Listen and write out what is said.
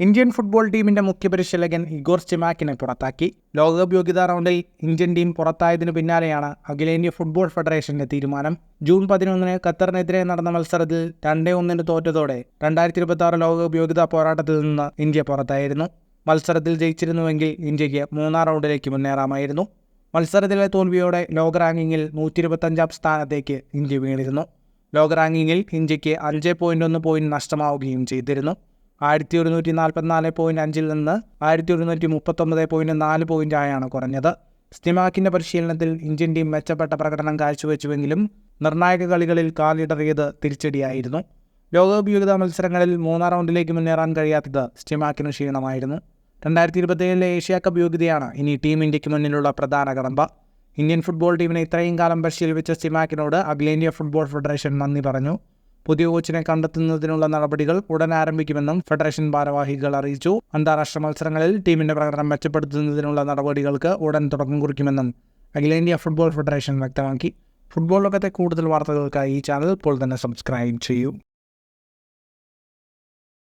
Indian football ടീമിന്റെ മുഖ്യ പരിശീലകൻ ഇഗോർ സ്റ്റിമാക്കിനെ പുറത്താക്കി. ലോകകപ്പ് യോഗ്യതാ റൗണ്ടിൽ ഇന്ത്യൻ ടീം പുറത്തായതിനു പിന്നാലെയാണ് അഖിലേന്ത്യാ ഫുട്ബോൾ ഫെഡറേഷന്റെ തീരുമാനം. ജൂൺ 11 ഖത്തറിനെതിരെ നടന്ന മത്സരത്തിൽ 2-1 തോറ്റതോടെ 2026 ലോകകപ്പ് യോഗ്യതാ പോരാട്ടത്തിൽ നിന്ന് ഇന്ത്യ പുറത്തായിരുന്നു. മത്സരത്തിൽ ജയിച്ചിരുന്നുവെങ്കിൽ ഇന്ത്യക്ക് 3-ാം റൗണ്ടിലേക്ക് മുന്നേറാമായിരുന്നു. മത്സരത്തിലെ തോൽവിയോടെ ലോക റാങ്കിങ്ങിൽ 125ാം സ്ഥാനത്തേക്ക് ഇന്ത്യ വീണിരുന്നു. ലോക റാങ്കിങ്ങിൽ ഇന്ത്യക്ക് 5.1 പോയിന്റ് നഷ്ടമാവുകയും ചെയ്തിരുന്നു. 1144.5 നിന്ന് 1139.4 പോയിന്റായാണ് കുറഞ്ഞത്. സ്റ്റിമാക്കിന്റെ പരിശീലനത്തിൽ ഇന്ത്യൻ ടീം മെച്ചപ്പെട്ട പ്രകടനം കാഴ്ചവെച്ചുവെങ്കിലും നിർണായക കളികളിൽ കാലിടറിയത് തിരിച്ചടിയായിരുന്നു. ലോകകപ്പ് യോഗ്യതാ മത്സരങ്ങളിൽ 3-ാം റൗണ്ടിലേക്ക് മുന്നേറാൻ കഴിയാത്തത് സ്റ്റിമാക്കിന് ക്ഷീണമായിരുന്നു. 2027 ഏഷ്യാ കപ്പ് യോഗ്യതയാണ് ഇനി ടീം ഇന്ത്യക്ക് മുന്നിലുള്ള പ്രധാന കടമ്പ. ഇന്ത്യൻ ഫുട്ബോൾ ടീമിനെ ഇത്രയും കാലം പരിശീലിപ്പിച്ച സ്റ്റിമാക്കിനോട് അഖിലേന്ത്യാ ഫുട്ബോൾ ഫെഡറേഷൻ നന്ദി പറഞ്ഞു. പുതിയ കോച്ചിനെ കണ്ടെത്തുന്നതിനുള്ള നടപടികൾ ഉടൻ ആരംഭിക്കുമെന്നും ഫെഡറേഷൻ ഭാരവാഹികൾ അറിയിച്ചു. അന്താരാഷ്ട്ര മത്സരങ്ങളിൽ ടീമിന്റെ പ്രകടനം മെച്ചപ്പെടുത്തുന്നതിനുള്ള നടപടികൾക്ക് ഉടൻ തുടക്കം കുറിക്കുമെന്നും അഖിലേന്ത്യാ ഫുട്ബോൾ ഫെഡറേഷൻ വ്യക്തമാക്കി. ഫുട്ബോൾ ലോകത്തെ കൂടുതൽ വാർത്തകൾക്കായി ഈ ചാനൽ ഇപ്പോൾ തന്നെ സബ്സ്ക്രൈബ് ചെയ്യൂ.